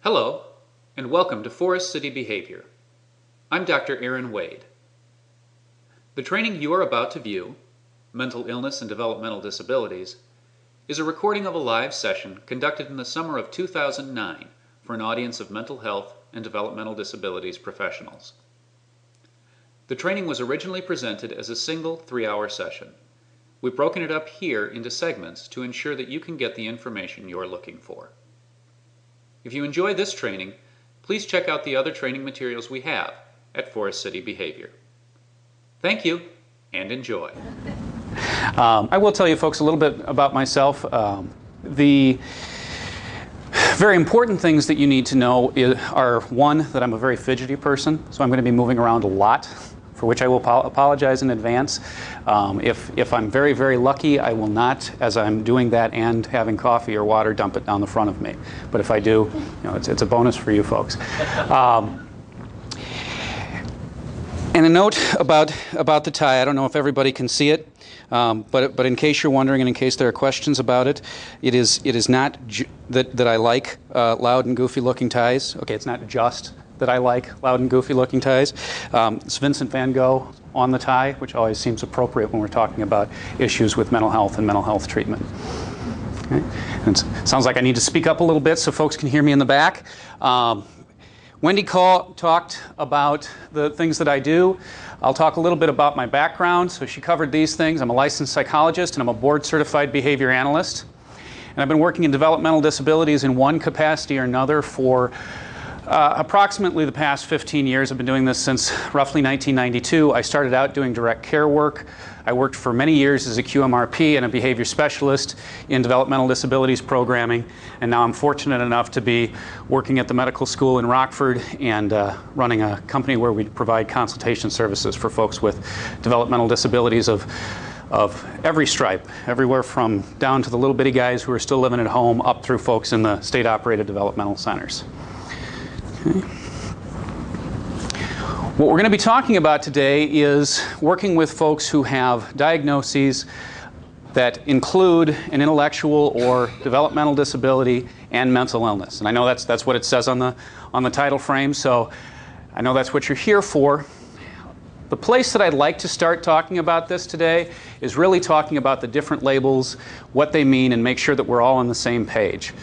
Hello, and welcome to Forest City Behavior. I'm Dr. Aaron Wade. The training you are about to view, Mental Illness and Developmental Disabilities, is a recording of a live session conducted in the summer of 2009 for an audience of mental health and developmental disabilities professionals. The training was originally presented as a single 3-hour session. We've broken it up here into segments to ensure that you can get the information you're looking for. If you enjoy this training, please check out the other training materials we have at Forest City Behavior. Thank you, and enjoy. I will tell you folks a little bit about myself. The very important things that you need to know are, one, that I'm a very fidgety person, so I'm going to be moving around a lot, for which I will apologize in advance. If I'm very, very lucky, I will not, as I'm doing that and having coffee or water, dump it down the front of me. But if I do, it's a bonus for you folks. And a note about the tie. I don't know if everybody can see it, but in case you're wondering and in case there are questions about it, it is not that I like loud and goofy looking ties. Okay, it's not just that I like loud and goofy looking ties. It's Vincent van Gogh on the tie, which always seems appropriate when we're talking about issues with mental health and mental health treatment. Okay. And it sounds like I need to speak up a little bit so folks can hear me in the back. Wendy talked about the things that I do. I'll talk a little bit about my background. So she covered these things. I'm a licensed psychologist and I'm a board certified behavior analyst. And I've been working in developmental disabilities in one capacity or another for approximately the past 15 years. I've been doing this since roughly 1992. I started out doing direct care work. I worked for many years as a QMRP and a behavior specialist in developmental disabilities programming. And now I'm fortunate enough to be working at the medical school in Rockford and running a company where we provide consultation services for folks with developmental disabilities of every stripe, everywhere from down to the little bitty guys who are still living at home up through folks in the state-operated developmental centers. Okay. What we're going to be talking about today is working with folks who have diagnoses that include an intellectual or developmental disability and mental illness. And I know that's what it says on the title frame, so I know that's what you're here for. The place that I'd like to start talking about this today is really talking about the different labels, what they mean, and make sure that we're all on the same page.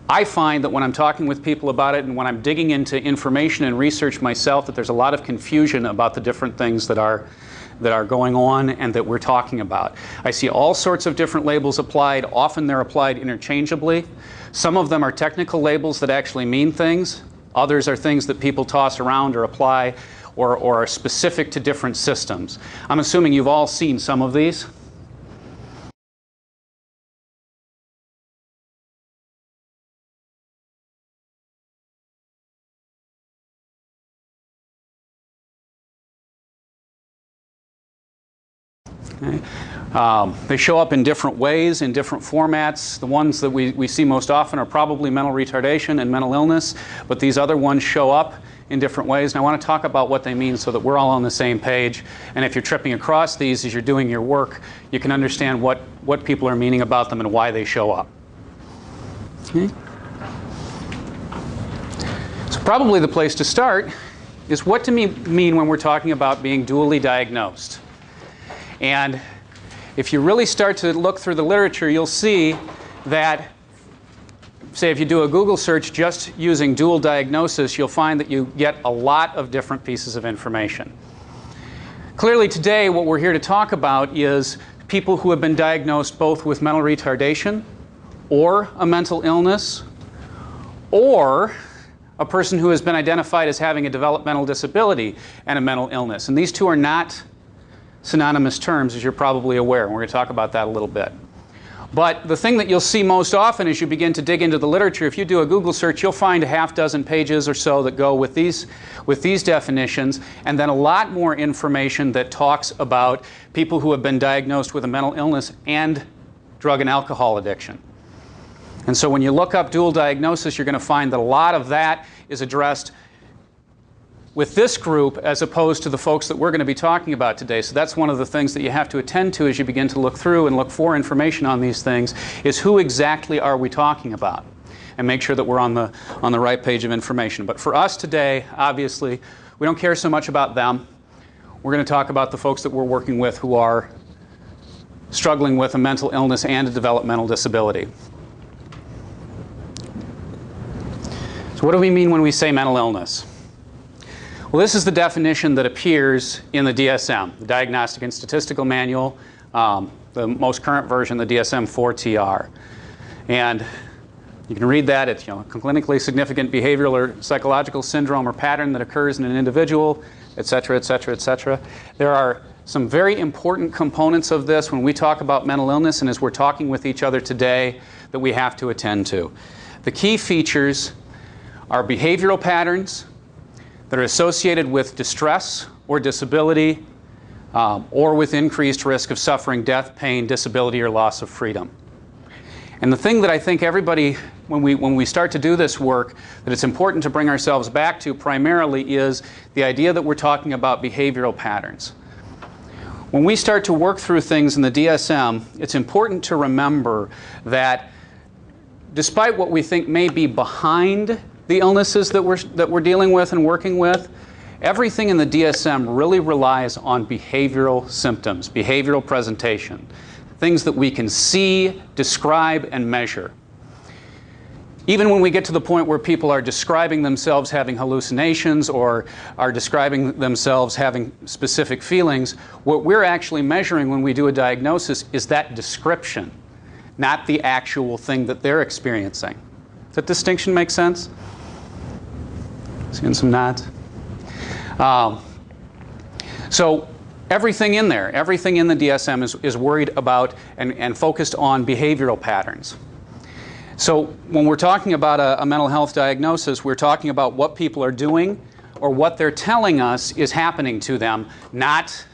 I find that when I'm talking with people about it and when I'm digging into information and research myself, that there's a lot of confusion about the different things that are going on and that we're talking about. I see all sorts of different labels applied. Often they're applied interchangeably. Some of them are technical labels that actually mean things. Others are things that people toss around or apply or are specific to different systems. I'm assuming you've all seen some of these. Okay. They show up in different ways, in different formats. The ones that we see most often are probably mental retardation and mental illness, but these other ones show up in different ways. And I want to talk about what they mean so that we're all on the same page. And if you're tripping across these as you're doing your work, you can understand what people are meaning about them and why they show up. Okay. So probably the place to start is what do we mean when we're talking about being dually diagnosed. And if you really start to look through the literature, you'll see that, say, if you do a Google search just using dual diagnosis, you'll find that you get a lot of different pieces of information. Clearly today, what we're here to talk about is people who have been diagnosed both with mental retardation or a mental illness, or a person who has been identified as having a developmental disability and a mental illness. And these two are not synonymous terms, as you're probably aware, and we're going to talk about that a little bit. But the thing that you'll see most often as you begin to dig into the literature, if you do a Google search, you'll find a half dozen pages or so that go with these definitions, and then a lot more information that talks about people who have been diagnosed with a mental illness and drug and alcohol addiction. And so when you look up dual diagnosis, you're going to find that a lot of that is addressed with this group as opposed to the folks that we're going to be talking about today. So that's one of the things that you have to attend to as you begin to look through and look for information on these things, is who exactly are we talking about? and make sure that we're on the right page of information. But for us today, obviously, we don't care so much about them. We're going to talk about the folks that we're working with who are struggling with a mental illness and a developmental disability. So what do we mean when we say mental illness? Well, this is the definition that appears in the DSM, the Diagnostic and Statistical Manual, the most current version, the DSM-4-TR. And you can read that. It's, clinically significant behavioral or psychological syndrome or pattern that occurs in an individual, et cetera, et cetera, et cetera. There are some very important components of this when we talk about mental illness and as we're talking with each other today that we have to attend to. The key features are behavioral patterns that are associated with distress or disability or with increased risk of suffering death, pain, disability, or loss of freedom. And the thing that I think everybody, when we start to do this work, that it's important to bring ourselves back to primarily is the idea that we're talking about behavioral patterns. When we start to work through things in the DSM, it's important to remember that despite what we think may be behind the illnesses that we're dealing with and working with, everything in the DSM really relies on behavioral symptoms, behavioral presentation, things that we can see, describe, and measure. Even when we get to the point where people are describing themselves having hallucinations or are describing themselves having specific feelings, what we're actually measuring when we do a diagnosis is that description, not the actual thing that they're experiencing. Does that distinction make sense? Seeing some nods. So everything in there, everything in the DSM is worried about and focused on behavioral patterns. So when we're talking about a mental health diagnosis, we're talking about what people are doing or what they're telling us is happening to them, not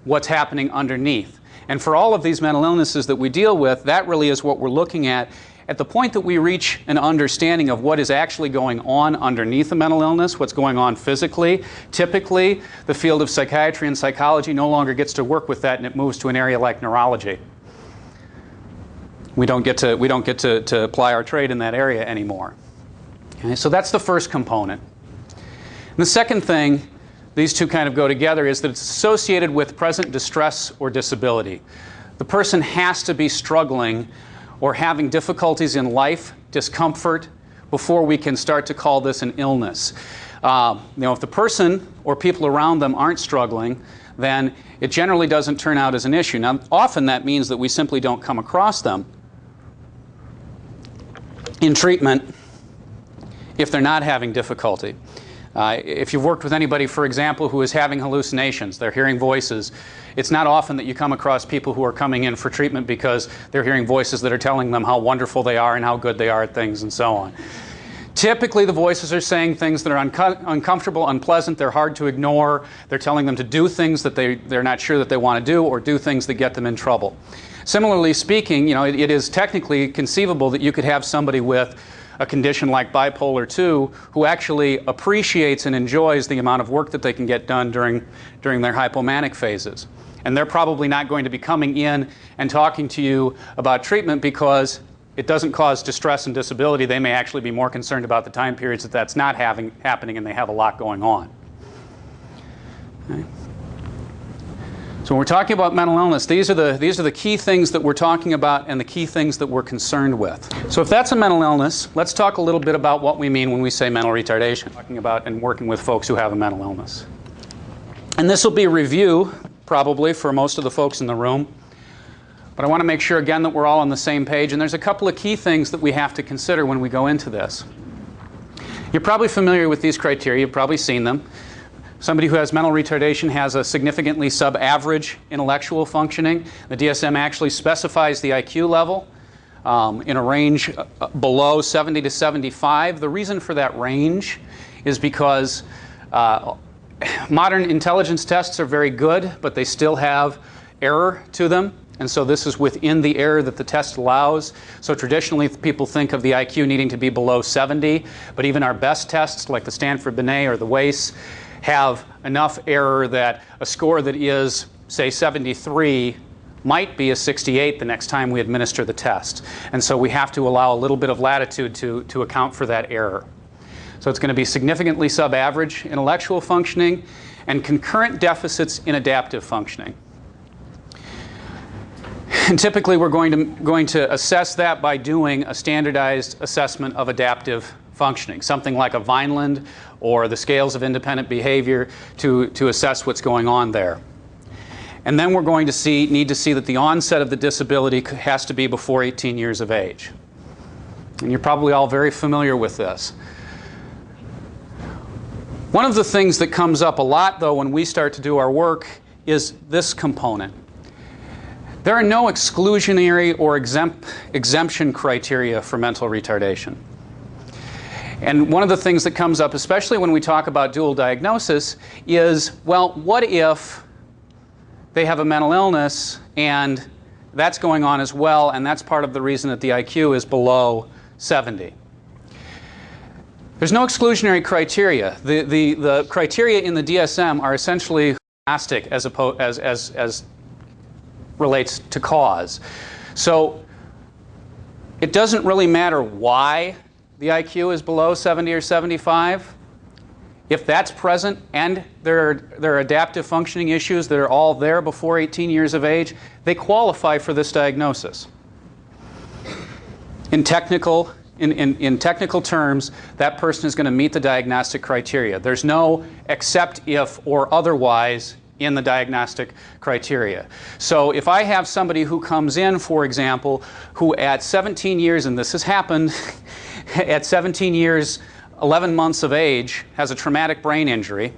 what's happening underneath. And for all of these mental illnesses that we deal with, that really is what we're looking at. At the point that we reach an understanding of what is actually going on underneath a mental illness, what's going on physically, typically the field of psychiatry and psychology no longer gets to work with that, and it moves to an area like neurology. We don't get to apply our trade in that area anymore. Okay, so that's the first component. And the second thing, these two kind of go together, is that it's associated with present distress or disability. The person has to be struggling or having difficulties in life, discomfort, before we can start to call this an illness. If the person or people around them aren't struggling, then it generally doesn't turn out as an issue. Now, often that means that we simply don't come across them in treatment if they're not having difficulty. If you've worked with anybody, for example, who is having hallucinations, they're hearing voices, it's not often that you come across people who are coming in for treatment because they're hearing voices that are telling them how wonderful they are and how good they are at things and so on. Typically, the voices are saying things that are uncomfortable, unpleasant, they're hard to ignore, they're telling them to do things that they're not sure that they want to do or do things that get them in trouble. Similarly speaking, it is technically conceivable that you could have somebody with a condition like bipolar 2 who actually appreciates and enjoys the amount of work that they can get done during their hypomanic phases. And they're probably not going to be coming in and talking to you about treatment because it doesn't cause distress and disability. They may actually be more concerned about the time periods that that's not happening and they have a lot going on. Okay. So when we're talking about mental illness, these are the key things that we're talking about and the key things that we're concerned with. So if that's a mental illness, let's talk a little bit about what we mean when we say mental retardation. Talking about and working with folks who have a mental illness. And this will be a review, probably, for most of the folks in the room. But I want to make sure, again, that we're all on the same page. And there's a couple of key things that we have to consider when we go into this. You're probably familiar with these criteria. You've probably seen them. Somebody who has mental retardation has a significantly sub-average intellectual functioning. The DSM actually specifies the IQ level in a range below 70 to 75. The reason for that range is because modern intelligence tests are very good, but they still have error to them. And so this is within the error that the test allows. So traditionally, people think of the IQ needing to be below 70, but even our best tests, like the Stanford Binet or the WAIS, have enough error that a score that is, say, 73 might be a 68 the next time we administer the test. And so we have to allow a little bit of latitude to account for that error. So it's going to be significantly sub-average intellectual functioning and concurrent deficits in adaptive functioning. And typically we're going to assess that by doing a standardized assessment of adaptive functioning, something like a Vineland or the scales of independent behavior to assess what's going on there. And then we're going to need to see that the onset of the disability has to be before 18 years of age. And you're probably all very familiar with this. One of the things that comes up a lot, though, when we start to do our work is this component. There are no exclusionary or exemption criteria for mental retardation. And one of the things that comes up, especially when we talk about dual diagnosis, is, well, what if they have a mental illness and that's going on as well, and that's part of the reason that the IQ is below 70. There's no exclusionary criteria. The criteria in the DSM are essentially agnostic as relates to cause. So it doesn't really matter why the IQ is below 70 or 75. If that's present and there are adaptive functioning issues that are all there before 18 years of age, they qualify for this diagnosis. In technical terms, that person is going to meet the diagnostic criteria. There's no except if or otherwise in the diagnostic criteria. So if I have somebody who comes in, for example, who at 17 years, and this has happened, at 17 years, 11 months of age, has a traumatic brain injury.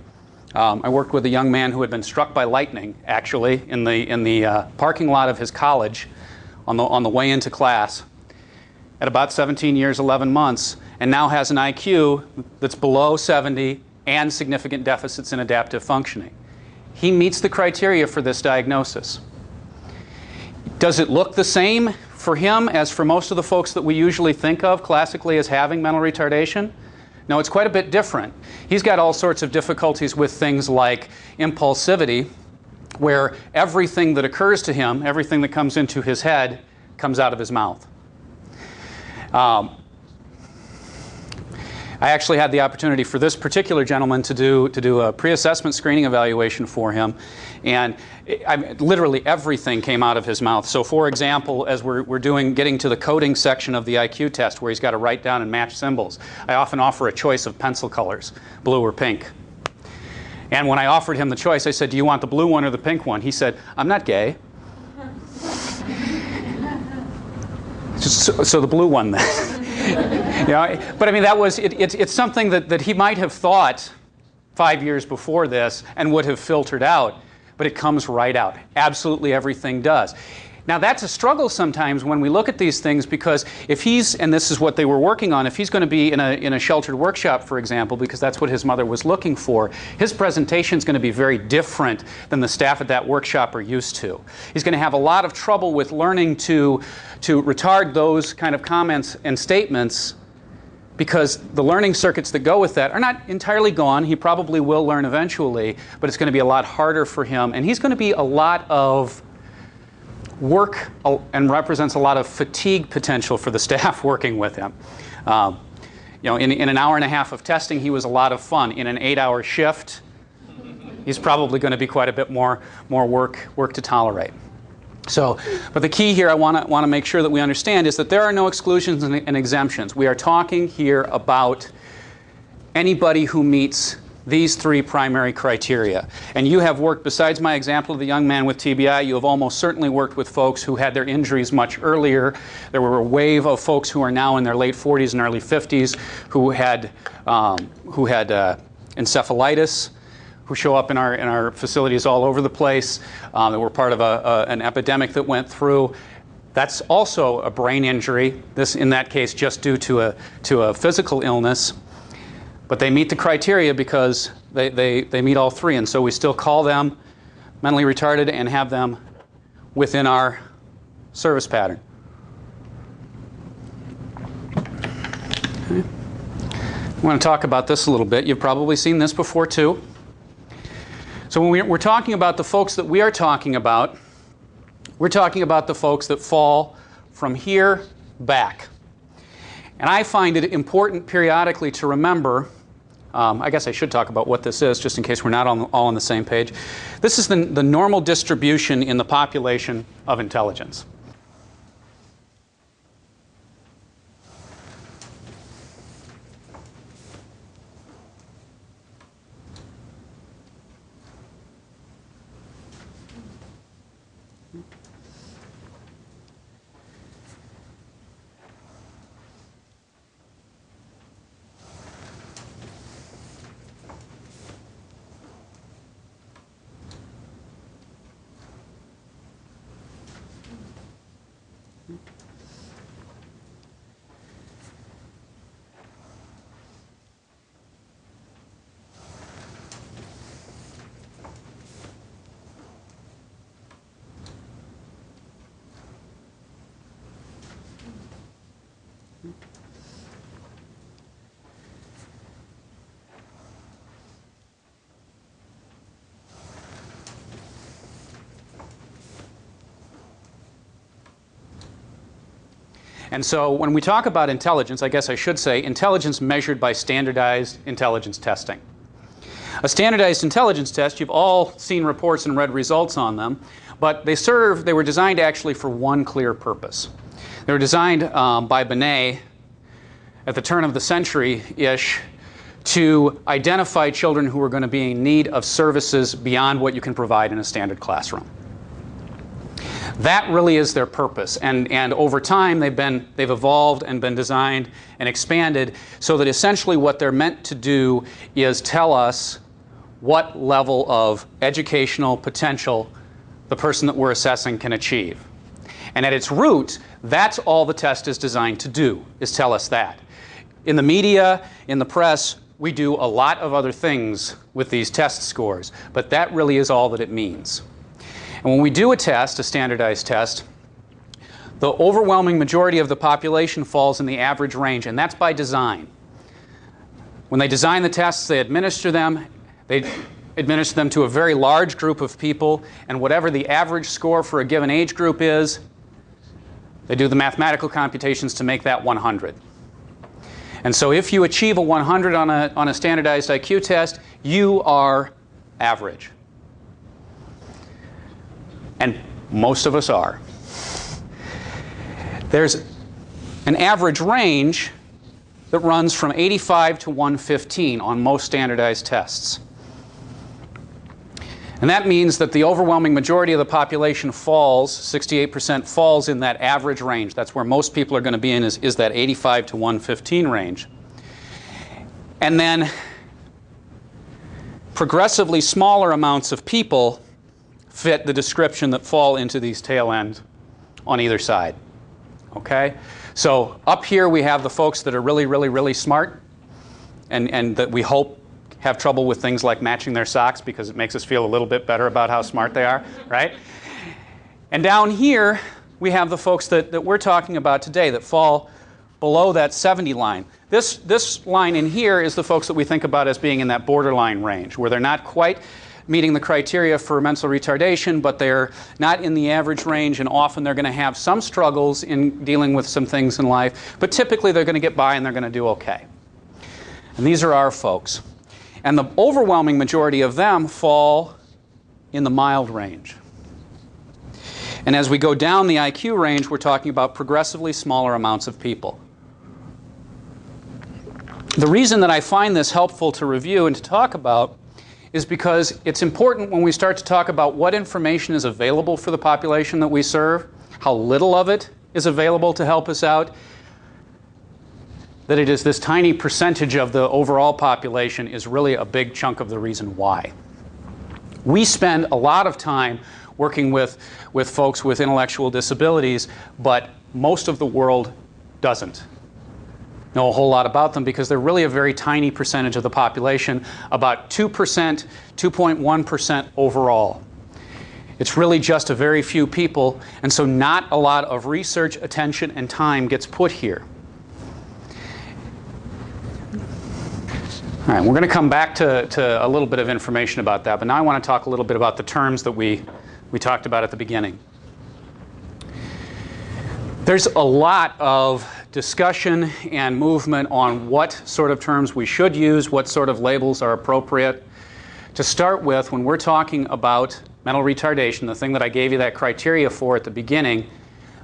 I worked with a young man who had been struck by lightning, actually, in the parking lot of his college on the way into class at about 17 years, 11 months, and now has an IQ that's below 70 and significant deficits in adaptive functioning. He meets the criteria for this diagnosis. Does it look the same for him as for most of the folks that we usually think of classically as having mental retardation? No, it's quite a bit different. He's got all sorts of difficulties with things like impulsivity, where everything that occurs to him, everything that comes into his head, comes out of his mouth. I actually had the opportunity for this particular gentleman to do a pre-assessment screening evaluation for him, and literally everything came out of his mouth. So for example, as we're getting to the coding section of the IQ test where he's got to write down and match symbols, I often offer a choice of pencil colors, blue or pink. And when I offered him the choice, I said, do you want the blue one or the pink one? He said, I'm not gay. So the blue one then. You know, but I mean, it's something that he might have thought 5 years before this and would have filtered out, but it comes right out. Absolutely everything does. Now that's a struggle sometimes when we look at these things, because if he's, and this is what they were working on, if he's going to be in a sheltered workshop, for example, because that's what his mother was looking for, his presentation is going to be very different than the staff at that workshop are used to. He's going to have a lot of trouble with learning to retard those kind of comments and statements, because the learning circuits that go with that are not entirely gone. He probably will learn eventually, but it's going to be a lot harder for him, and he's going to be a lot of work and represents a lot of fatigue potential for the staff working with him. You know, in an hour and a half of testing, he was a lot of fun. In an 8-hour shift, he's probably going to be quite a bit more work to tolerate. So, but the key here I want to make sure that we understand is that there are no exclusions and exemptions. We are talking here about anybody who meets these three primary criteria. And you have worked, besides my example of the young man with TBI, you have almost certainly worked with folks who had their injuries much earlier. There were a wave of folks who are now in their late 40s and early 50s who had encephalitis, who show up in our facilities all over the place, that were part of an epidemic that went through. That's also a brain injury, this in that case just due to a physical illness. But they meet the criteria because they meet all three, and so we still call them mentally retarded and have them within our service pattern. Okay. I want to talk about this a little bit. You've probably seen this before too. So when we're talking about the folks that we are talking about, We're talking about the folks that fall from here back. And I find it important periodically to remember, I guess I should talk about what this is, just in case we're not all on the same page. This is the normal distribution in the population of intelligence. And so when we talk about intelligence, I guess I should say intelligence measured by standardized intelligence testing. A standardized intelligence test, you've all seen reports and read results on them, but they were designed actually for one clear purpose. They were designed by Binet at the turn of the century-ish to identify children who were going to be in need of services beyond what you can provide in a standard classroom. That really is their purpose, and over time they've evolved and been designed and expanded so that essentially what they're meant to do is tell us what level of educational potential the person that we're assessing can achieve. And at its root, that's all the test is designed to do, is tell us that. In the media, in the press, we do a lot of other things with these test scores, but that really is all that it means. And when we do a test, a standardized test, the overwhelming majority of the population falls in the average range, and that's by design. When they design the tests, they administer them to a very large group of people, and whatever the average score for a given age group is, they do the mathematical computations to make that 100. And so if you achieve a 100 on a standardized IQ test, you are average. And most of us are. There's an average range that runs from 85 to 115 on most standardized tests. And that means that the overwhelming majority of the population falls, 68% falls in that average range. That's where most people are going to be in, is that 85 to 115 range. And then progressively smaller amounts of people fit the description that fall into these tail ends on either side. Okay? So up here we have the folks that are really, really, really smart and that we hope have trouble with things like matching their socks because it makes us feel a little bit better about how smart they are, right? And down here we have the folks that we're talking about today that fall below that 70 line. This line in here is the folks that we think about as being in that borderline range, where they're not quite meeting the criteria for mental retardation, but they're not in the average range, and often they're going to have some struggles in dealing with some things in life, but typically they're going to get by and they're going to do okay. And these are our folks. And the overwhelming majority of them fall in the mild range. And as we go down the IQ range, we're talking about progressively smaller amounts of people. The reason that I find this helpful to review and to talk about is because it's important when we start to talk about what information is available for the population that we serve, how little of it is available to help us out, that it is this tiny percentage of the overall population is really a big chunk of the reason why. We spend a lot of time working with folks with intellectual disabilities, but most of the world doesn't know a whole lot about them because they're really a very tiny percentage of the population, about 2%, 2.1% overall. It's really just a very few people, and so not a lot of research, attention, and time gets put here. All right, we're going to come back to a little bit of information about that, but now I want to talk a little bit about the terms that we talked about at the beginning. There's a lot of discussion and movement on what sort of terms we should use, what sort of labels are appropriate. To start with, when we're talking about mental retardation, the thing that I gave you that criteria for at the beginning,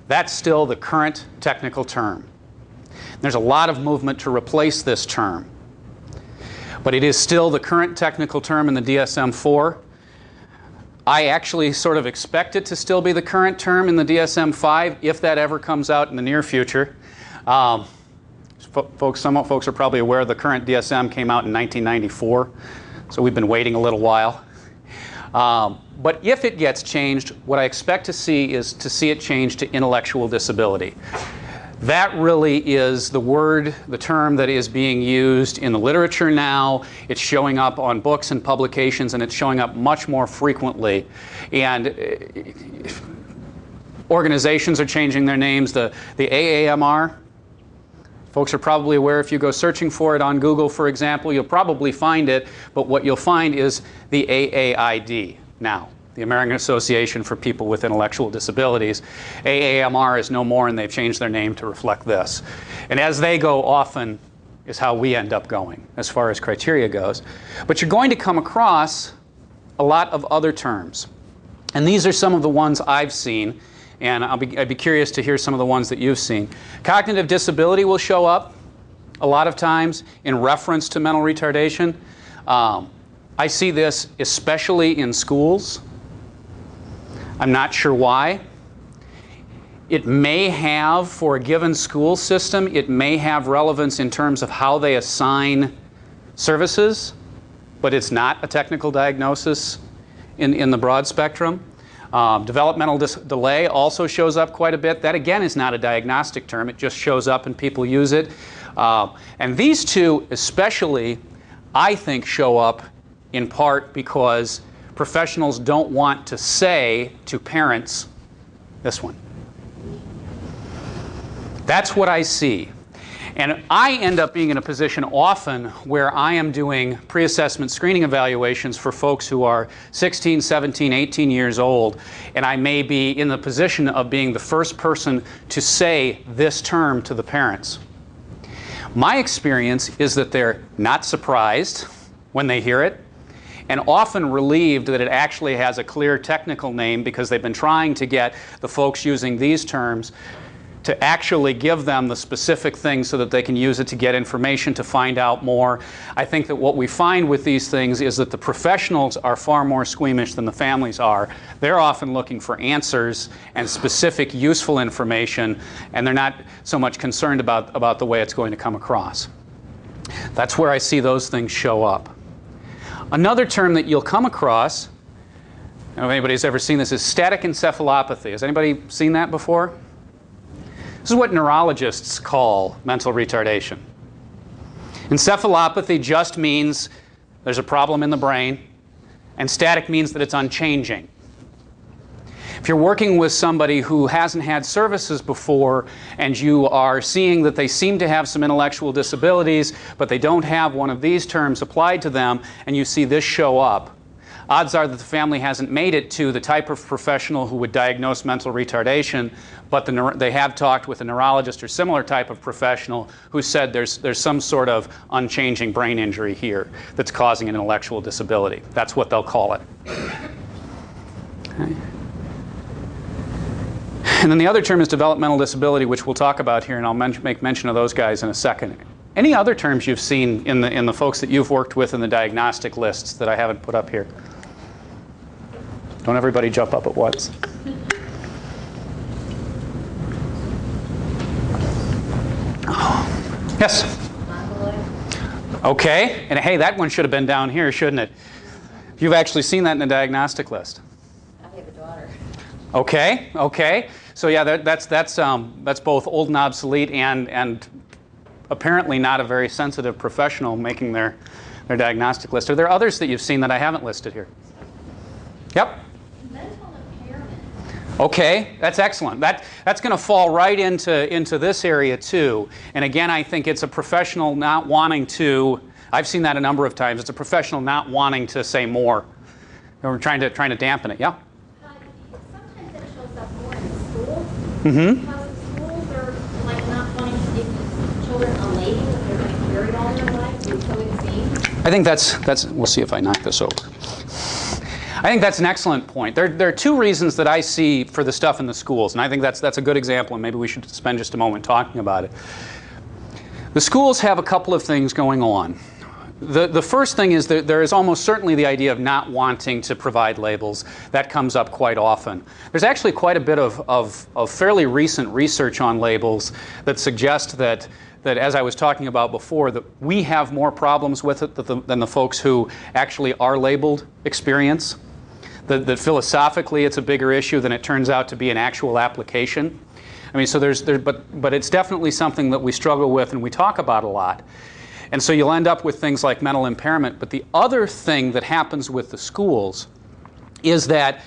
that's still the current technical term. There's a lot of movement to replace this term, but it is still the current technical term in the DSM-4. I actually sort of expect it to still be the current term in the DSM-5 if that ever comes out in the near future. Some folks are probably aware the current DSM came out in 1994, so we've been waiting a little while. But if it gets changed, what I expect to see is to see it change to intellectual disability. That really is the term that is being used in the literature now. It's showing up on books and publications, and it's showing up much more frequently. And organizations are changing their names. The AAMR, folks are probably aware if you go searching for it on Google, for example, you'll probably find it, but what you'll find is the AAID now. The American Association for People with Intellectual Disabilities. AAMR is no more, and they've changed their name to reflect this. And as they go, often is how we end up going as far as criteria goes. But you're going to come across a lot of other terms. And these are some of the ones I've seen, and I'd be curious to hear some of the ones that you've seen. Cognitive disability will show up a lot of times in reference to mental retardation. I see this especially in schools. I'm not sure why. It may have, for a given school system, it may have relevance in terms of how they assign services, but it's not a technical diagnosis in the broad spectrum. Developmental delay also shows up quite a bit. That, again, is not a diagnostic term. It just shows up and people use it. And these two especially, I think, show up in part because professionals don't want to say to parents, this one. That's what I see. And I end up being in a position often where I am doing pre-assessment screening evaluations for folks who are 16, 17, 18 years old, and I may be in the position of being the first person to say this term to the parents. My experience is that they're not surprised when they hear it, and often relieved that it actually has a clear technical name because they've been trying to get the folks using these terms to actually give them the specific things so that they can use it to get information, to find out more. I think that what we find with these things is that the professionals are far more squeamish than the families are. They're often looking for answers and specific useful information, and they're not so much concerned about the way it's going to come across. That's where I see those things show up. Another term that you'll come across, I don't know if anybody's ever seen this, is static encephalopathy. Has anybody seen that before? This is what neurologists call mental retardation. Encephalopathy just means there's a problem in the brain, and static means that it's unchanging. If you're working with somebody who hasn't had services before and you are seeing that they seem to have some intellectual disabilities, but they don't have one of these terms applied to them, and you see this show up, odds are that the family hasn't made it to the type of professional who would diagnose mental retardation, but they have talked with a neurologist or similar type of professional who said there's some sort of unchanging brain injury here that's causing an intellectual disability. That's what they'll call it. Okay. And then the other term is developmental disability, which we'll talk about here, and I'll make mention of those guys in a second. Any other terms you've seen in the folks that you've worked with in the diagnostic lists that I haven't put up here? Don't everybody jump up at once. Yes? Okay, and hey, that one should have been down here, shouldn't it? You've actually seen that in the diagnostic list. I have a daughter. Okay, okay. So yeah, that's both old and obsolete and apparently not a very sensitive professional making their diagnostic list. Are there others that you've seen that I haven't listed here? Yep. Mental impairment. Okay, that's excellent. That's going to fall right into this area too. And again, I think it's a professional not wanting to. I've seen that a number of times. It's a professional not wanting to say more. We're trying to dampen it. Yeah. Sometimes it shows up more in schools. Mm-hmm. Because schools carried all their life, so it seems? I think we'll see if I knock this over. I think that's an excellent point. There are two reasons that I see for the stuff in the schools, and I think that's a good example, and maybe we should spend just a moment talking about it. The schools have a couple of things going on. The first thing is that there is almost certainly the idea of not wanting to provide labels. That comes up quite often. There's actually quite a bit of fairly recent research on labels that suggest that, as I was talking about before, that we have more problems with it than the folks who actually are labeled experience. That philosophically it's a bigger issue than it turns out to be in actual application. I mean, so but it's definitely something that we struggle with and we talk about a lot. And so you'll end up with things like mental impairment. But the other thing that happens with the schools is that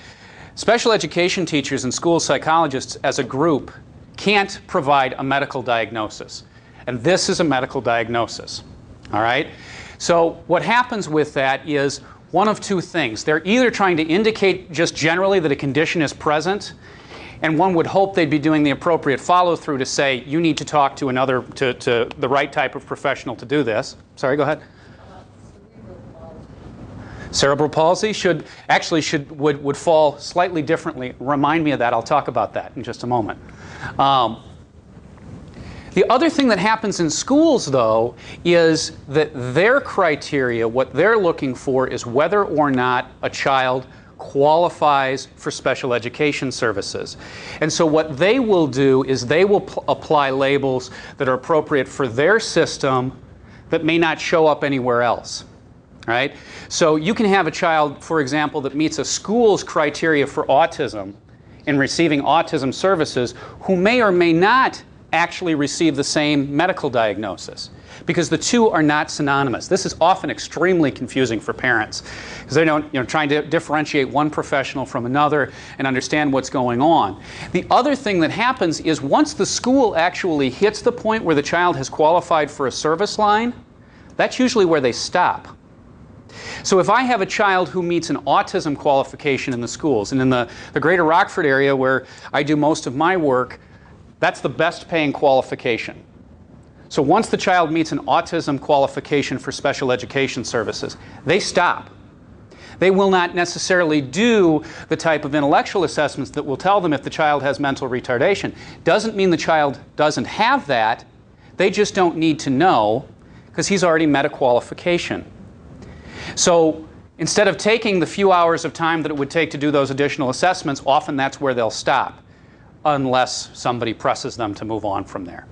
special education teachers and school psychologists as a group can't provide a medical diagnosis. And this is a medical diagnosis. All right? So what happens with that is one of two things. They're either trying to indicate just generally that a condition is present, and one would hope they'd be doing the appropriate follow-through to say, you need to talk to to the right type of professional to do this. Sorry, go ahead. Cerebral palsy would fall slightly differently. Remind me of that. I'll talk about that in just a moment. The other thing that happens in schools, though, is that their criteria, what they're looking for, is whether or not a child qualifies for special education services. And so what they will do is they will apply labels that are appropriate for their system that may not show up anywhere else. Right? So you can have a child, for example, that meets a school's criteria for autism in receiving autism services who may or may not actually receive the same medical diagnosis, because the two are not synonymous. This is often extremely confusing for parents because they don't, trying to differentiate one professional from another and understand what's going on. The other thing that happens is once the school actually hits the point where the child has qualified for a service line, that's usually where they stop. So if I have a child who meets an autism qualification in the schools, and in the greater Rockford area where I do most of my work, that's the best paying qualification. So once the child meets an autism qualification for special education services, they stop. They will not necessarily do the type of intellectual assessments that will tell them if the child has mental retardation. Doesn't mean the child doesn't have that. They just don't need to know because he's already met a qualification. So instead of taking the few hours of time that it would take to do those additional assessments, often that's where they'll stop, unless somebody presses them to move on from there.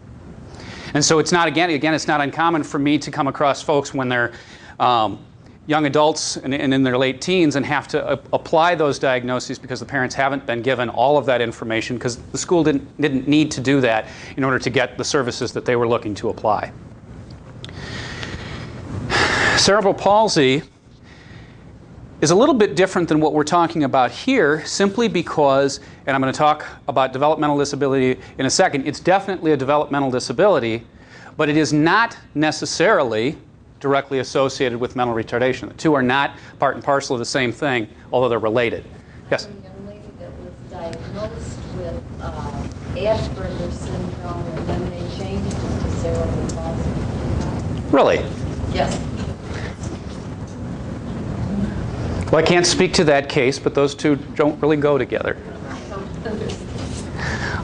And so it's not, again, it's not uncommon for me to come across folks when they're young adults and in their late teens and have to apply those diagnoses because the parents haven't been given all of that information because the school didn't need to do that in order to get the services that they were looking to apply. Cerebral palsy is a little bit different than what we're talking about here simply because, and I'm going to talk about developmental disability in a second, it's definitely a developmental disability, but it is not necessarily directly associated with mental retardation. The two are not part and parcel of the same thing, although they're related. Yes? A young lady that was diagnosed with Asperger's syndrome and then they changed it to cerebral palsy. Really? Yes. Well, I can't speak to that case, but those two don't really go together.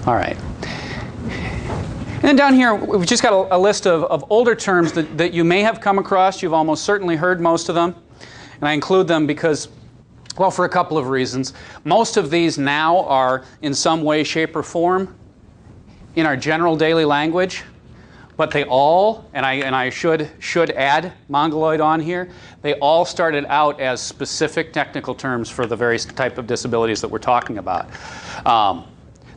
All right. And then down here, we've just got a list of older terms that you may have come across. You've almost certainly heard most of them. And I include them because, well, for a couple of reasons. Most of these now are in some way, shape, or form in our general daily language. But they all, and I should add mongoloid on here, they all started out as specific technical terms for the various type of disabilities that we're talking about.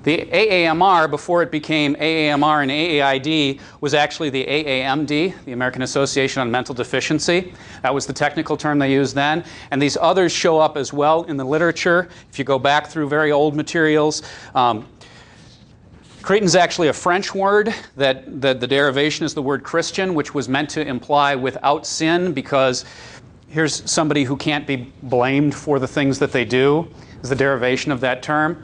The AAMR, before it became AAMR and AAID, was actually the AAMD, the American Association on Mental Deficiency. That was the technical term they used then. And these others show up as well in the literature. If you go back through very old materials, Cretin's actually a French word that the derivation is the word Christian, which was meant to imply without sin, because here's somebody who can't be blamed for the things that they do, is the derivation of that term.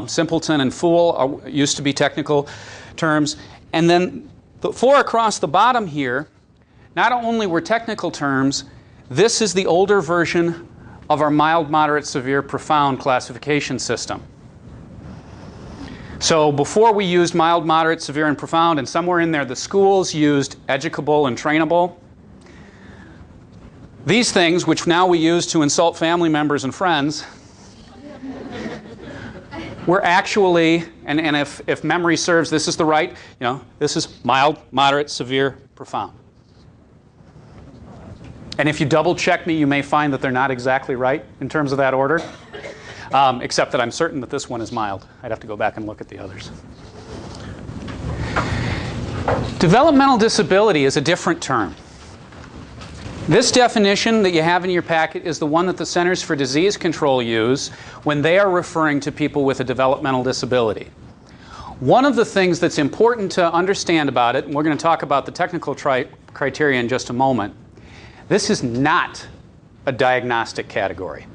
Simpleton and fool used to be technical terms. And then the four across the bottom here not only were technical terms, this is the older version of our mild, moderate, severe, profound classification system. So before we used mild, moderate, severe, and profound, and somewhere in there the schools used educable and trainable. These things, which now we use to insult family members and friends, were actually, and if memory serves, this is the right, this is mild, moderate, severe, profound. And if you double check me, you may find that they're not exactly right in terms of that order, except that I'm certain that this one is mild. I'd have to go back and look at the others. Developmental disability is a different term. This definition that you have in your packet is the one that the Centers for Disease Control use when they are referring to people with a developmental disability. One of the things that's important to understand about it, and we're going to talk about the technical criteria in just a moment, this is not a diagnostic category.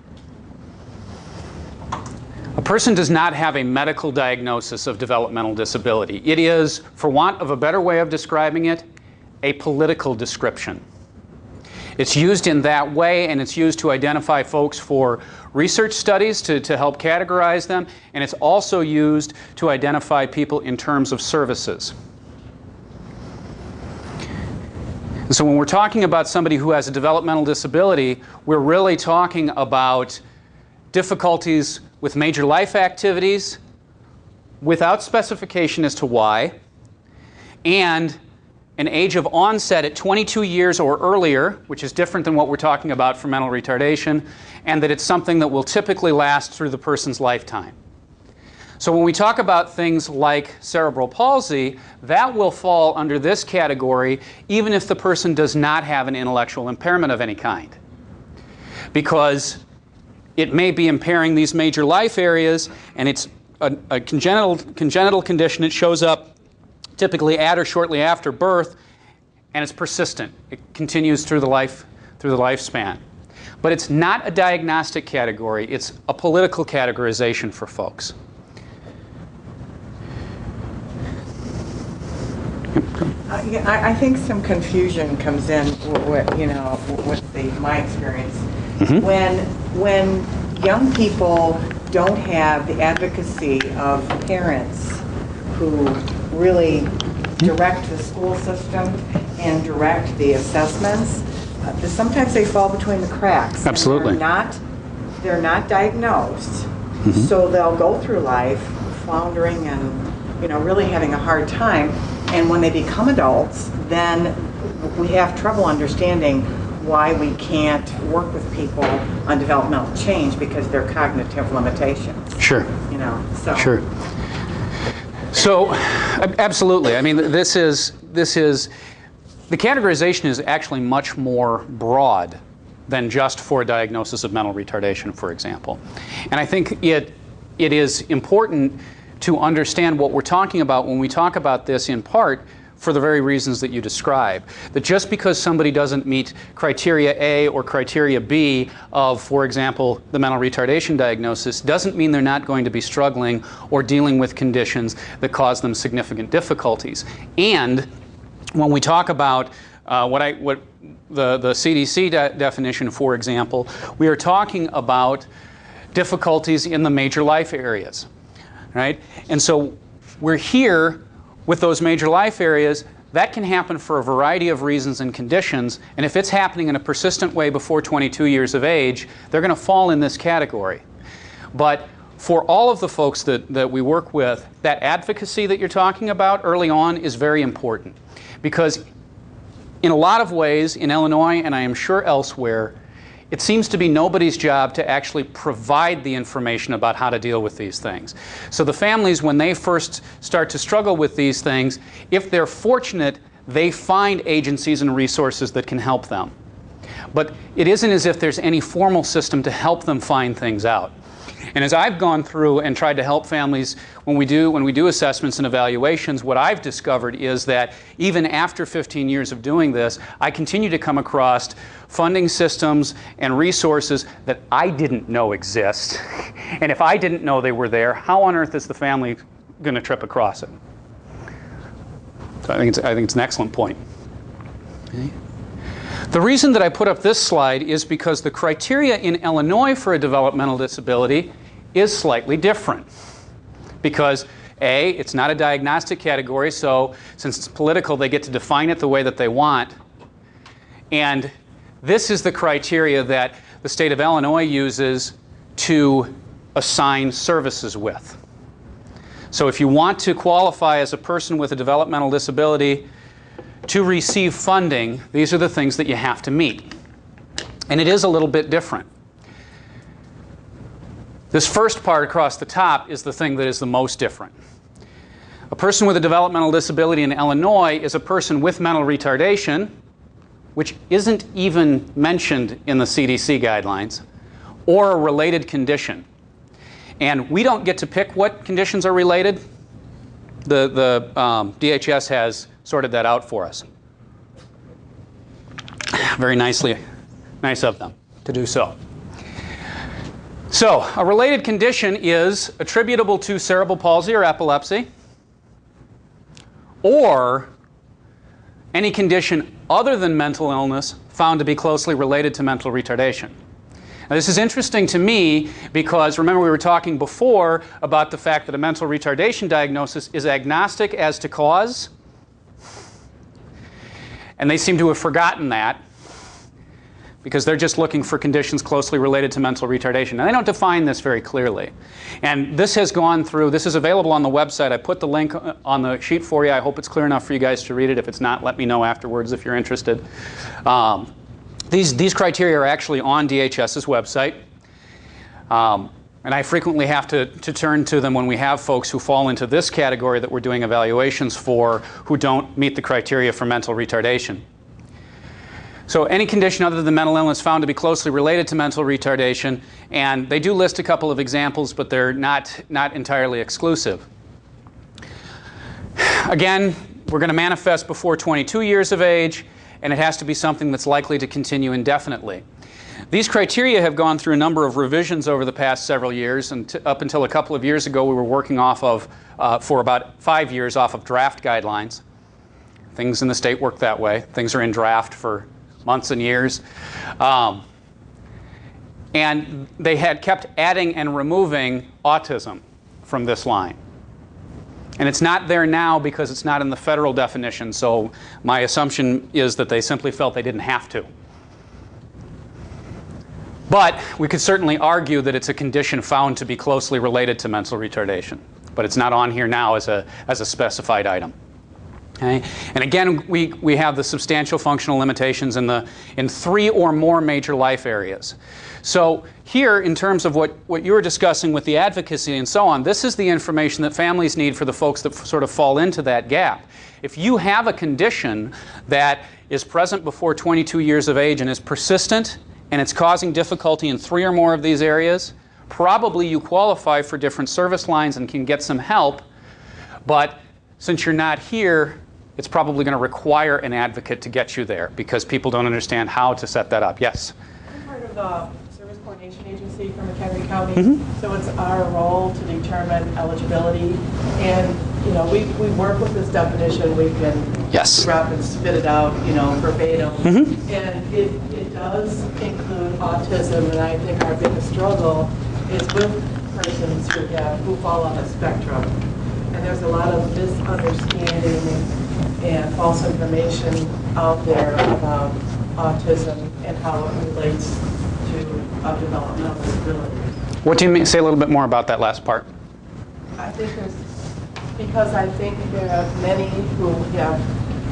A person does not have a medical diagnosis of developmental disability. It is, for want of a better way of describing it, a political description. It's used in that way, and it's used to identify folks for research studies to help categorize them, and it's also used to identify people in terms of services. So when we're talking about somebody who has a developmental disability, we're really talking about difficulties with major life activities without specification as to why, and an age of onset at 22 years or earlier, which is different than what we're talking about for mental retardation, and that it's something that will typically last through the person's lifetime. So when we talk about things like cerebral palsy, that will fall under this category even if the person does not have an intellectual impairment of any kind. Because it may be impairing these major life areas, and it's a congenital condition. It shows up typically at or shortly after birth, and it's persistent. It continues through the lifespan. But it's not a diagnostic category. It's a political categorization for folks. I think some confusion comes in with my experience. Mm-hmm. When young people don't have the advocacy of parents who really direct the school system and direct the assessments, sometimes they fall between the cracks. Absolutely. They're not diagnosed, mm-hmm. so they'll go through life floundering and really having a hard time. And when they become adults, then we have trouble understanding why we can't work with people on developmental change because they're cognitive limitations. Sure. So. Sure. So, absolutely. I mean, this is the categorization is actually much more broad than just for a diagnosis of mental retardation, for example. And I think it is important to understand what we're talking about when we talk about this, in part for the very reasons that you describe. That just because somebody doesn't meet criteria A or criteria B of, for example, the mental retardation diagnosis, doesn't mean they're not going to be struggling or dealing with conditions that cause them significant difficulties. And when we talk about what the CDC definition, for example, we are talking about difficulties in the major life areas. Right? And so we're here with those major life areas. That can happen for a variety of reasons and conditions, and if it's happening in a persistent way before 22 years of age, they're going to fall in this category. But for all of the folks that we work with, that advocacy that you're talking about early on is very important. Because in a lot of ways, in Illinois, and I am sure elsewhere, it seems to be nobody's job to actually provide the information about how to deal with these things. So the families, when they first start to struggle with these things, if they're fortunate, they find agencies and resources that can help them. But it isn't as if there's any formal system to help them find things out. And as I've gone through and tried to help families when we do assessments and evaluations, what I've discovered is that even after 15 years of doing this, I continue to come across funding systems and resources that I didn't know exist. And if I didn't know they were there, how on earth is the family going to trip across it? So I think it's an excellent point. Okay. The reason that I put up this slide is because the criteria in Illinois for a developmental disability is slightly different. Because A, it's not a diagnostic category, so since it's political, they get to define it the way that they want. And this is the criteria that the state of Illinois uses to assign services with. So if you want to qualify as a person with a developmental disability to receive funding, these are the things that you have to meet. And it is a little bit different. This first part across the top is the thing that is the most different. A person with a developmental disability in Illinois is a person with mental retardation, which isn't even mentioned in the CDC guidelines, or a related condition. And we don't get to pick what conditions are related. The DHS has sorted that out for us. Very nice of them to do so. So, a related condition is attributable to cerebral palsy or epilepsy, or any condition other than mental illness found to be closely related to mental retardation. Now, this is interesting to me because, remember, we were talking before about the fact that a mental retardation diagnosis is agnostic as to cause. And they seem to have forgotten that because they're just looking for conditions closely related to mental retardation. And they don't define this very clearly. And this has gone through, this is available on the website. I put the link on the sheet for you. I hope it's clear enough for you guys to read it. If it's not, let me know afterwards if you're interested. These criteria are actually on DHS's website. And I frequently have to turn to them when we have folks who fall into this category that we're doing evaluations for who don't meet the criteria for mental retardation. So any condition other than mental illness found to be closely related to mental retardation, and they do list a couple of examples, but they're not entirely exclusive. Again, we're going to manifest before 22 years of age, and it has to be something that's likely to continue indefinitely. These criteria have gone through a number of revisions over the past several years, and up until a couple of years ago we were working off of, for about 5 years, off of draft guidelines. Things in the state work that way. Things are in draft for months and years. And they had kept adding and removing autism from this line. And it's not there now because it's not in the federal definition, so my assumption is that they simply felt they didn't have to. But we could certainly argue that it's a condition found to be closely related to mental retardation. But it's not on here now as a specified item. Okay? And again, we have the substantial functional limitations in 3 or more major life areas. So here, in terms of what you were discussing with the advocacy and so on, this is the information that families need for the folks that sort of fall into that gap. If you have a condition that is present before 22 years of age and is persistent, and it's causing difficulty in 3 or more of these areas, probably you qualify for different service lines and can get some help. But since you're not here, it's probably going to require an advocate to get you there because people don't understand how to set that up. Yes? I'm part of the Service Coordination Agency for McHenry County, so it's our role to determine eligibility. And, you know, we work with this definition. We can drop and spit it out, you know, verbatim. And it does include autism, and I think our biggest struggle is with persons who fall on the spectrum. And there's a lot of misunderstanding and false information out there about autism and how it relates to developmental disability. What do you mean? Say a little bit more about that last part. I think because I think there are many who have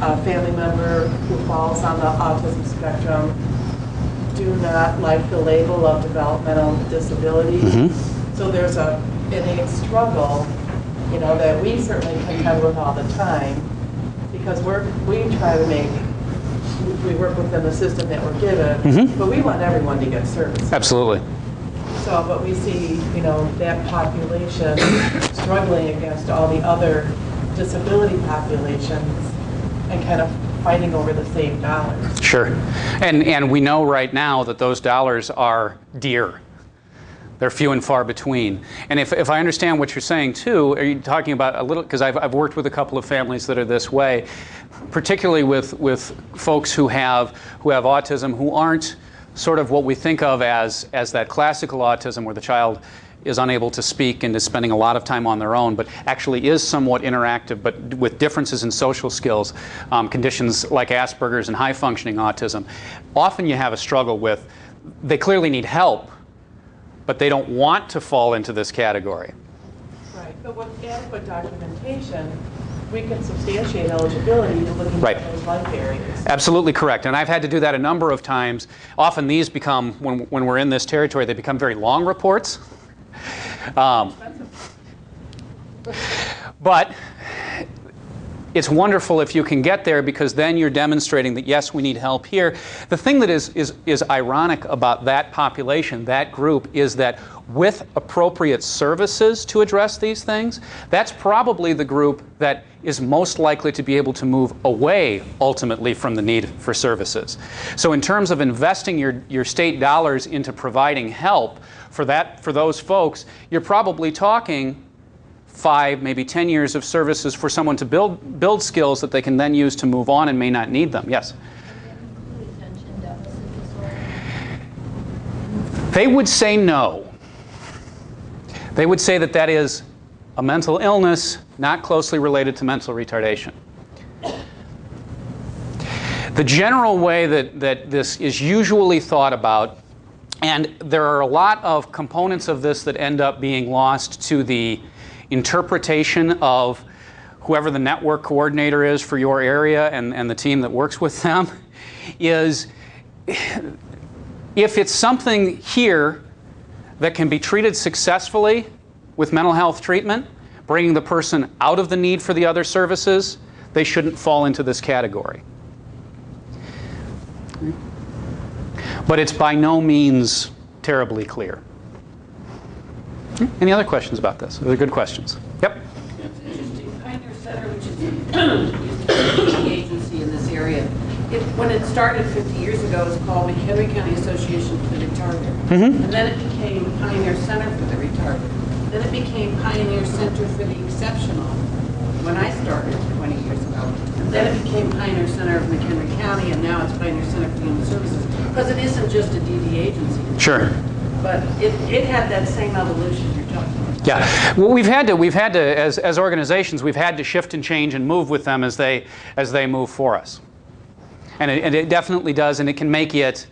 a family member who falls on the autism spectrum do not like the label of developmental disability. So there's an innate struggle, you know, that we certainly contend with all the time, because we try to we work within the system that we're given, but we want everyone to get service. Absolutely. So, but we see, you know, that population struggling against all the other disability populations and kind of fighting over the same dollars. Sure. And we know right now that those dollars are dear. They're few and far between. And if I understand what you're saying too, are you talking about a little, because I've worked with a couple of families that are this way, particularly with folks who have autism who aren't sort of what we think of as that classical autism where the child is unable to speak and is spending a lot of time on their own, but actually is somewhat interactive, but with differences in social skills, conditions like Asperger's and high-functioning autism. Often you have a struggle with, they clearly need help, but they don't want to fall into this category. Right, but with adequate documentation, we can substantiate eligibility looking Right. at those life areas. Absolutely correct. And I've had to do that a number of times. Often these become, when we're in this territory, they become very long reports. But it's wonderful if you can get there, because then you're demonstrating that, yes, we need help here. The thing that is ironic about that population, that group, is that with appropriate services to address these things, that's probably the group that is most likely to be able to move away ultimately from the need for services. So in terms of investing your state dollars into providing help for those folks, you're probably talking 5, maybe 10 years of services for someone to build skills that they can then use to move on and may not need them. Yes? Attention deficit disorder. They would say no. They would say that that is a mental illness not closely related to mental retardation. The general way that this is usually thought about, and there are a lot of components of this that end up being lost to the interpretation of whoever the network coordinator is for your area and the team that works with them, is if it's something here that can be treated successfully with mental health treatment, bringing the person out of the need for the other services, they shouldn't fall into this category. But it's by no means terribly clear. Any other questions about this? They're good questions. Yep. It's interesting. Pioneer Center, which is the agency in this area, when it started 50 years ago, it was called McHenry County Association for the Retarded. And then it became Pioneer Center for the Retarded. Then it became Pioneer Center for the Exceptional when I started 20 years ago. And then it became Pioneer Center of McHenry County, and now it's Pioneer Center for Human Services. Because it isn't just a DD agency. Sure. But it had that same evolution you're talking about. Yeah. Well, we've had to as organizations, we've had to shift and change and move with them as they move for us. And it definitely does, and it can make it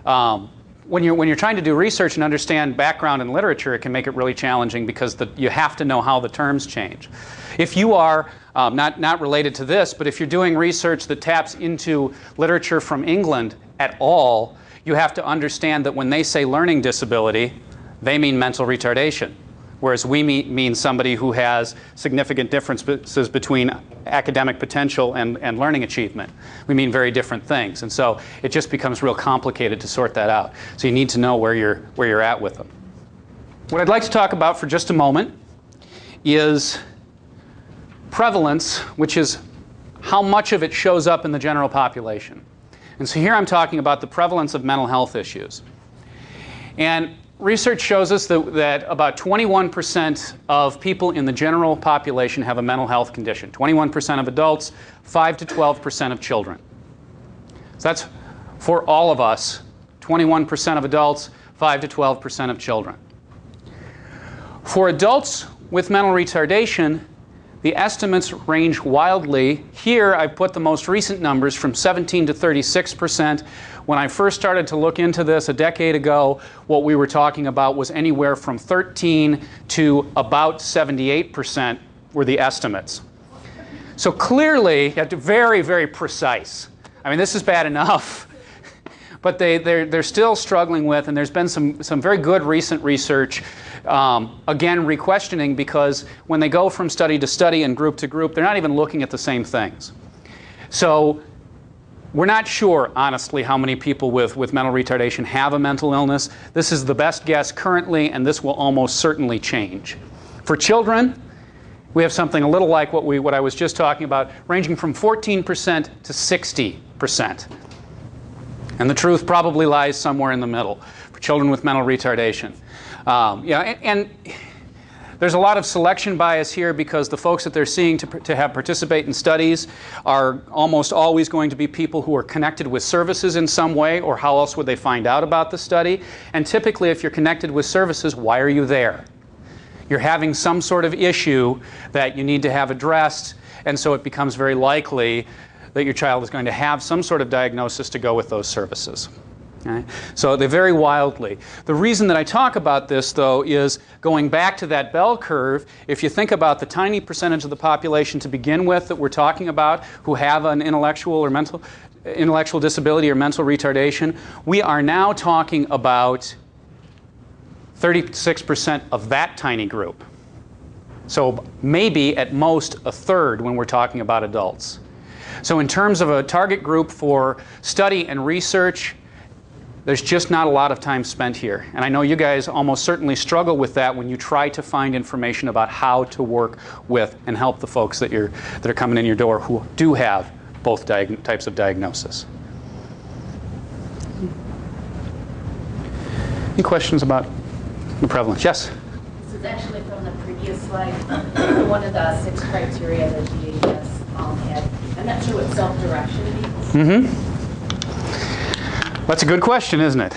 when you're trying to do research and understand background and literature, it can make it really challenging because you have to know how the terms change. If you are not related to this, but if you're doing research that taps into literature from England at all, you have to understand that when they say learning disability, they mean mental retardation, whereas we mean somebody who has significant differences between academic potential and learning achievement. We mean very different things, and so it just becomes real complicated to sort that out. So you need to know where you're at with them. What I'd like to talk about for just a moment is prevalence, which is how much of it shows up in the general population. And so here I'm talking about the prevalence of mental health issues. And research shows us that about 21% of people in the general population have a mental health condition. 21% of adults, 5 to 12% of children. So that's for all of us, 21% of adults, 5 to 12% of children. For adults with mental retardation, the estimates range wildly. Here I've put the most recent numbers from 17 to 36%. When I first started to look into this a decade ago, what we were talking about was anywhere from 13 to about 78% were the estimates. So clearly, you have to be very, very precise. I mean, this is bad enough. But they're still struggling with, and there's been some very good recent research, again, re-questioning, because when they go from study to study and group to group, they're not even looking at the same things. So we're not sure, honestly, how many people with mental retardation have a mental illness. This is the best guess currently, and this will almost certainly change. For children, we have something a little like what I was just talking about, ranging from 14% to 60%. And the truth probably lies somewhere in the middle. For children with mental retardation. And there's a lot of selection bias here because the folks that they're seeing to have participate in studies are almost always going to be people who are connected with services in some way, or how else would they find out about the study? And typically, if you're connected with services, why are you there? You're having some sort of issue that you need to have addressed, and so it becomes very likely that your child is going to have some sort of diagnosis to go with those services. Okay? So they vary wildly. The reason that I talk about this, though, is going back to that bell curve. If you think about the tiny percentage of the population to begin with that we're talking about who have an intellectual disability or mental retardation, we are now talking about 36% of that tiny group. So maybe at most a third when we're talking about adults. So in terms of a target group for study and research, there's just not a lot of time spent here. And I know you guys almost certainly struggle with that when you try to find information about how to work with and help the folks that are coming in your door who do have both types of diagnosis. Any questions about the prevalence? Yes? This is actually from the previous slide. One of the 6 criteria that DHS had. I'm not sure what self-direction means. Mm-hmm. That's a good question, isn't it?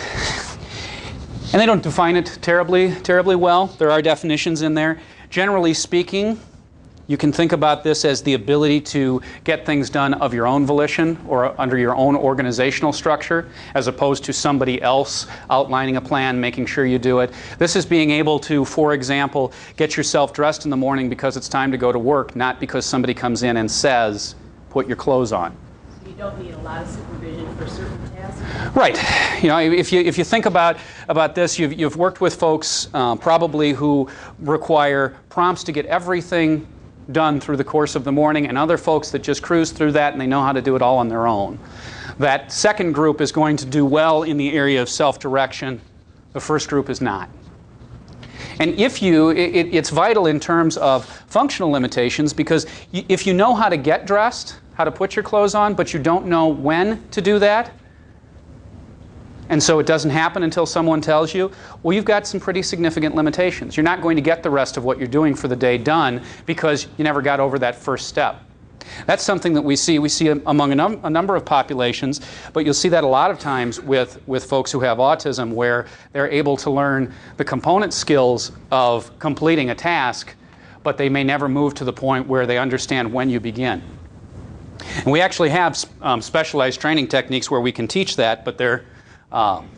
And they don't define it terribly well. There are definitions in there. Generally speaking, you can think about this as the ability to get things done of your own volition or under your own organizational structure, as opposed to somebody else outlining a plan, making sure you do it. This is being able to, for example, get yourself dressed in the morning because it's time to go to work, not because somebody comes in and says, put your clothes on. You don't need a lot of supervision for certain tasks? Right. You know, if you think about this, you've worked with folks probably who require prompts to get everything done through the course of the morning, and other folks that just cruise through that and they know how to do it all on their own. That second group is going to do well in the area of self-direction. The first group is not. And it's vital in terms of functional limitations, because if you know how to get dressed, how to put your clothes on, but you don't know when to do that, and so it doesn't happen until someone tells you, well, you've got some pretty significant limitations. You're not going to get the rest of what you're doing for the day done because you never got over that first step. That's something that we see. We see among a number of populations, but you'll see that a lot of times with folks who have autism, where they're able to learn the component skills of completing a task, but they may never move to the point where they understand when you begin. And we actually have specialized training techniques where we can teach that, but they're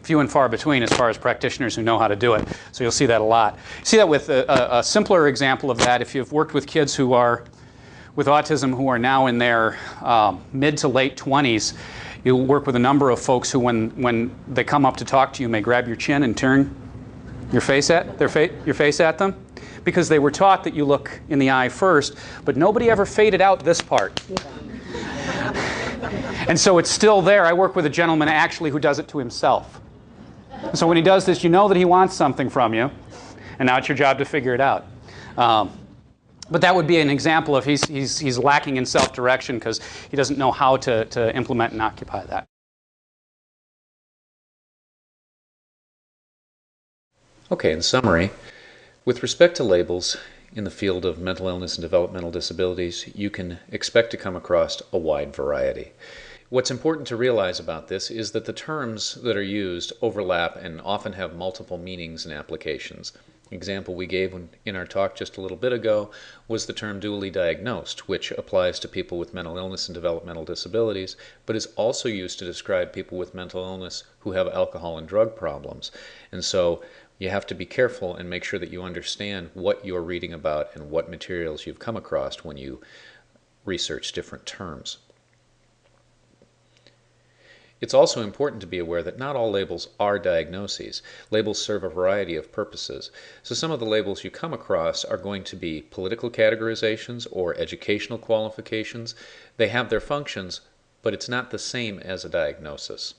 few and far between as far as practitioners who know how to do it. So you'll see that a lot. You see that with a simpler example of that. If you've worked with kids who are with autism who are now in their mid to late 20s, you work with a number of folks who, when they come up to talk to you, may grab your chin and turn your face at them, because they were taught that you look in the eye first, but nobody ever faded out this part. And so it's still there. I work with a gentleman actually who does it to himself. So when he does this, you know that he wants something from you, and now it's your job to figure it out. But that would be an example of he's lacking in self-direction because he doesn't know how to implement and occupy that. Okay, in summary, with respect to labels in the field of mental illness and developmental disabilities, you can expect to come across a wide variety. What's important to realize about this is that the terms that are used overlap and often have multiple meanings and applications. An example we gave in our talk just a little bit ago was the term dually diagnosed, which applies to people with mental illness and developmental disabilities, but is also used to describe people with mental illness who have alcohol and drug problems. And so you have to be careful and make sure that you understand what you're reading about and what materials you've come across when you research different terms. It's also important to be aware that not all labels are diagnoses. Labels serve a variety of purposes. So some of the labels you come across are going to be political categorizations or educational qualifications. They have their functions, but it's not the same as a diagnosis.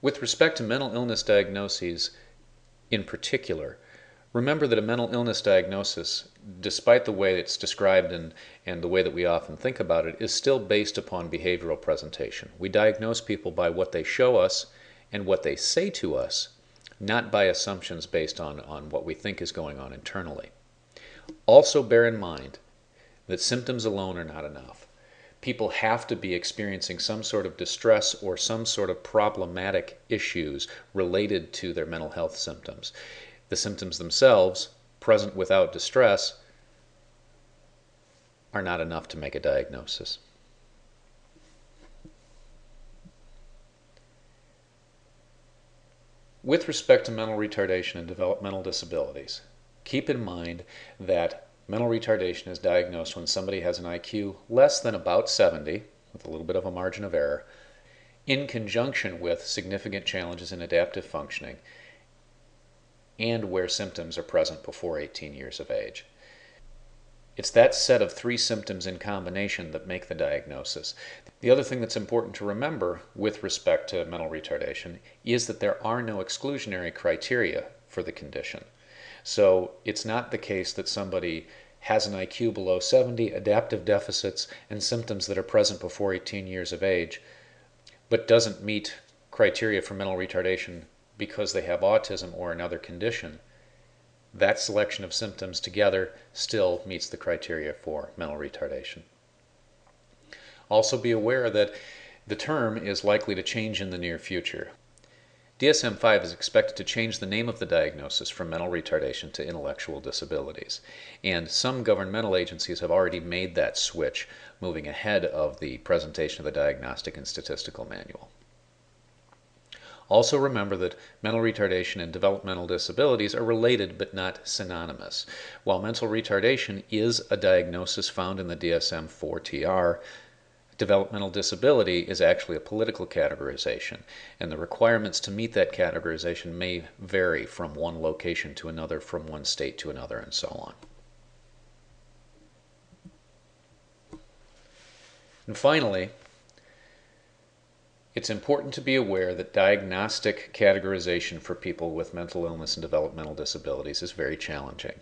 With respect to mental illness diagnoses in particular, Remember that a mental illness diagnosis, despite the way it's described and the way that we often think about it, is still based upon behavioral presentation. We diagnose people by what they show us and what they say to us, not by assumptions based on what we think is going on internally. Also bear in mind that symptoms alone are not enough. People have to be experiencing some sort of distress or some sort of problematic issues related to their mental health symptoms. The symptoms themselves, present without distress, are not enough to make a diagnosis. With respect to mental retardation and developmental disabilities, keep in mind that mental retardation is diagnosed when somebody has an IQ less than about 70, with a little bit of a margin of error, in conjunction with significant challenges in adaptive functioning, and where symptoms are present before 18 years of age. It's that set of three symptoms in combination that make the diagnosis. The other thing that's important to remember with respect to mental retardation is that there are no exclusionary criteria for the condition. So it's not the case that somebody has an IQ below 70, adaptive deficits, and symptoms that are present before 18 years of age, but doesn't meet criteria for mental retardation because they have autism or another condition. That selection of symptoms together still meets the criteria for mental retardation. Also be aware that the term is likely to change in the near future. DSM-5 is expected to change the name of the diagnosis from mental retardation to intellectual disabilities, and some governmental agencies have already made that switch, moving ahead of the presentation of the Diagnostic and Statistical Manual. Also remember that mental retardation and developmental disabilities are related but not synonymous. While mental retardation is a diagnosis found in the DSM-4-TR, developmental disability is actually a political categorization, and the requirements to meet that categorization may vary from one location to another, from one state to another, and so on. And finally, it's important to be aware that diagnostic categorization for people with mental illness and developmental disabilities is very challenging.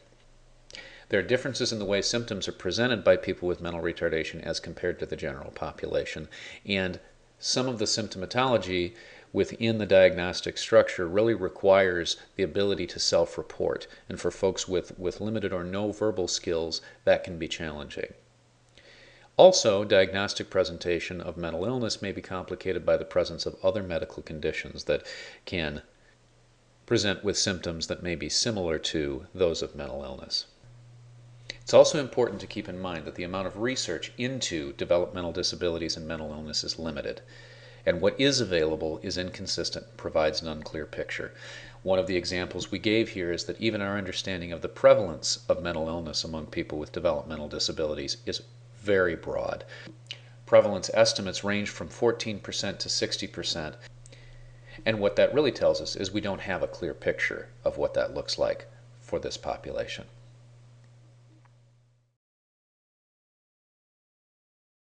There are differences in the way symptoms are presented by people with mental retardation as compared to the general population, and some of the symptomatology within the diagnostic structure really requires the ability to self-report, and for folks with limited or no verbal skills, that can be challenging. Also, diagnostic presentation of mental illness may be complicated by the presence of other medical conditions that can present with symptoms that may be similar to those of mental illness. It's also important to keep in mind that the amount of research into developmental disabilities and mental illness is limited, and what is available is inconsistent and provides an unclear picture. One of the examples we gave here is that even our understanding of the prevalence of mental illness among people with developmental disabilities is very broad. Prevalence estimates range from 14% to 60%, and what that really tells us is we don't have a clear picture of what that looks like for this population.